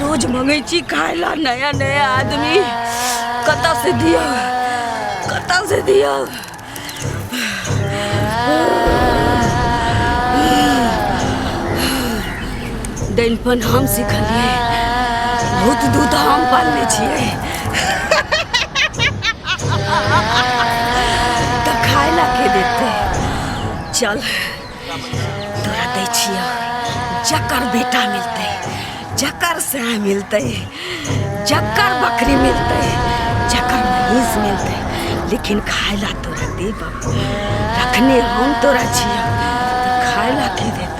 रोज मंगे छी खाएला नया नया आदमी कता से दिया दैनपन हम सिखलिए बहुत दूध हम पालने छिए तो खाएला के देते चल तोरा दै छिया जकर बेटा मिलते जकर साय मिलते जकर बकरी मिलते जकर महीस मिलते लेकिन खाएला तोरा देब रखने हम तोरा छिया तो खाएला के देते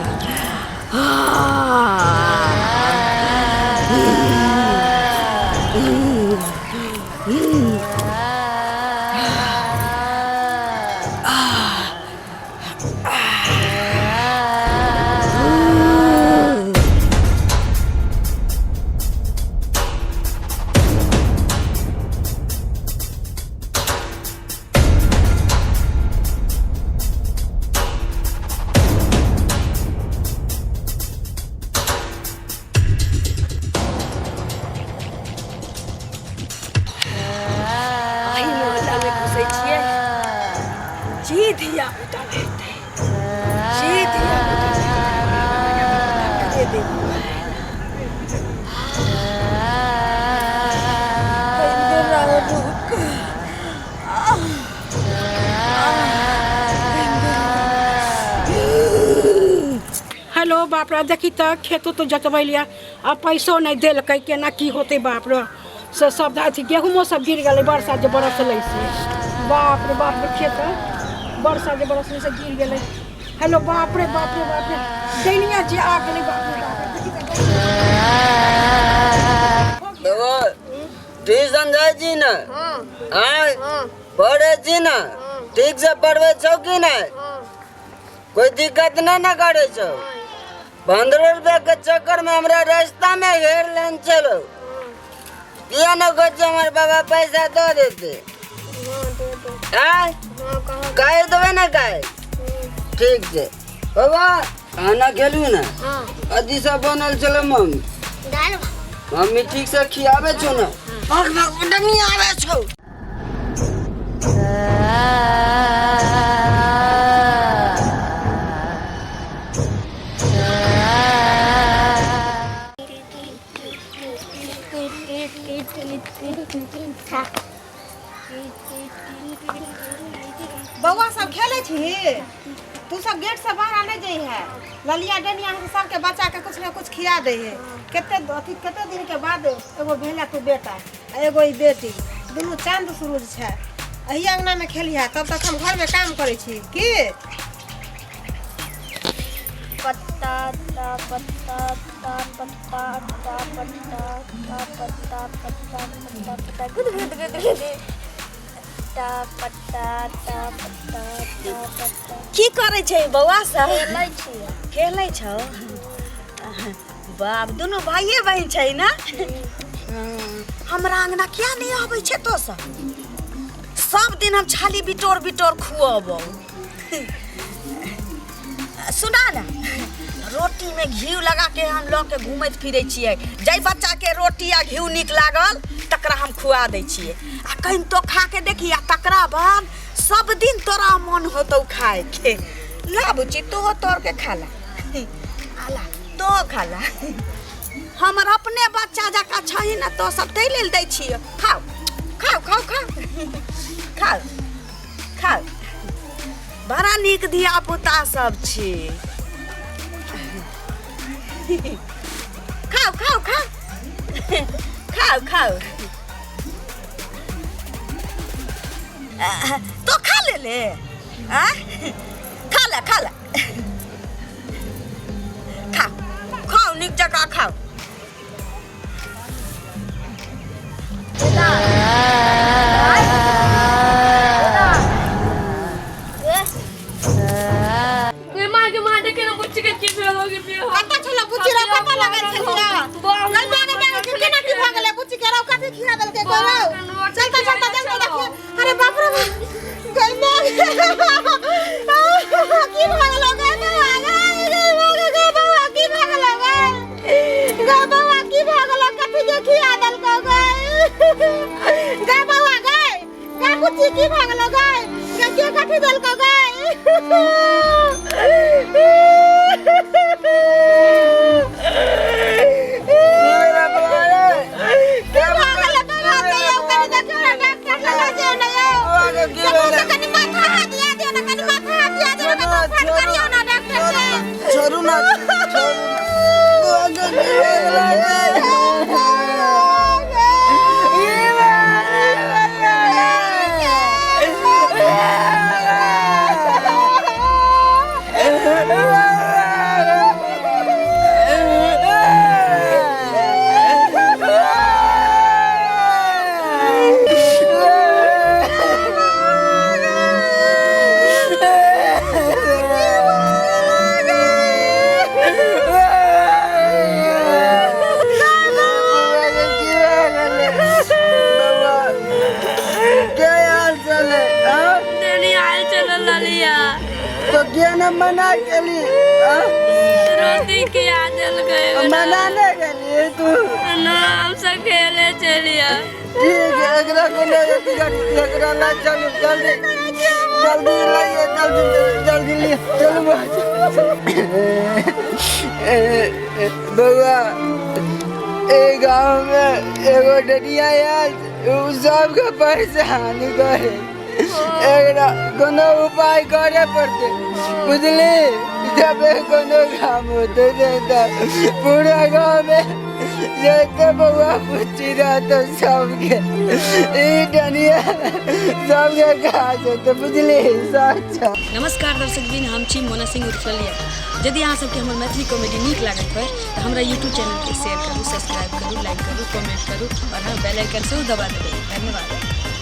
हेलो बाप रे देखी तो खेतो तो जतबैलिया आ पैसो नहीं दिल केना की होते बाप रे से सब अथी गेहूँमो सब गिर गए बरसा जो बरसलै से बाप रे खेत बरसा जो बरसलै से गिर गए। हेलो बाप रे दैनिया जे आ गए बाप रे ट्यूशन जाए छी ना पढ़े छी ना ठीक से पढ़वे छौ कि नहीं कोई दिक्कत ना करे छौ 15 रुपया के चक्कर में हमरा रास्ता में घेर लेन चलो किया न कुछ हमारे बाबा पैसा दो देते कहे देवे ना कहे ठीक से बाबा खाना खेलू ना अजी सब बनल चलो मम्मी ठीक से खियावे छो ना नहीं आवे छो बउआ सब खेले छी तू सब गेट से बाहर आने जाइ है ललिया डनिया सबके बच्चा के कुछ न कुछ खिया दे है केते दिन के बाद एगो भेला तू बेटा एगो ई बेटी दोनों चांद सूरज छै एही अंगना में खेली है तब तक हम घर में काम करे छी की पत्ता ता पत्ता ता पत्ता ता पत्ता ता पत्ता पत्ता पत्ता पत्ता गुद ता पत्ता ता पत्ता ता पत्ता की करे छै बौआ सब खेलै छौ बाप दोनों भाइये बहन छै ना हमरा अंगना क्या नहीं आबै छै तो सब दिन हम छाली बिटोर खुआबो सुना ना रोटी में घी लगा के हम लोग के घूमत फिरे छिए जय बच्चा के रोटी आ घी निक लागल तकरा हम खुआ दै छिए आ कहीं तो खा के देखी आ तकरा बाद सब दिन तोरा मन होतौ खाए के ला बुची तो तोड़ के खाला आला तो खाला हमर अपने बच्चा जका छही ना तो सब तै लेल दै छिए खाओ खाओ बड़ा नीक धिया पुता सब छी खाओ तो खा ले खा ला खाओ नीक जगह खाओ पता चला बुच्ची रा पता लगल छलिया गल माने के केना की भ गेलै बुच्ची के राव कथि खिया देलकै गोराव चलता देखिए अरे बाप रे गल मां की भ गेलै गल की भ गेलै जी की भागलो गए के काठी दल को मेरा बुआ क्या भागलो बाबा के यो कनी देखो ना डॉक्टर लगा जे ना यो बुआ के की भेले कनी माथा हाथ दिया दे ना कनी माथा हाथ दिया दे ना फोन करियो ना डॉक्टर से छोड़ू ना बुआ के की भेले तो क्या न मना के लिए रोटी खिया दिल गए मनाने के लिए तू ना हमसे खेले चलिए ठीक है एकरा को ले एकरा ला चलो जल्दी जल्दी लाइए जल्दी ले चलो बउआ ए गांव में एगो डडिया यार उ सबके परेशानी करे एकरा कोनो उपाय करे पड़ते बुझली जब कोनो काम होते पूरा गांव में जैसे बउआ पूछी रहा तो सबके डनिया सबके घास होते बुझली सब नमस्कार दर्शक बिन हम छी मोना सिंह उर्फलिया यदि अहाँ सबके हमर मैथिली कॉमेडी नीक लागत है तो हमरा यूट्यूब चैनल के शेयर करू सब्सक्राइब करू लाइक करू कमेंट करू और हाँ बेल आइकन सेहो दबा देबै धन्यवाद।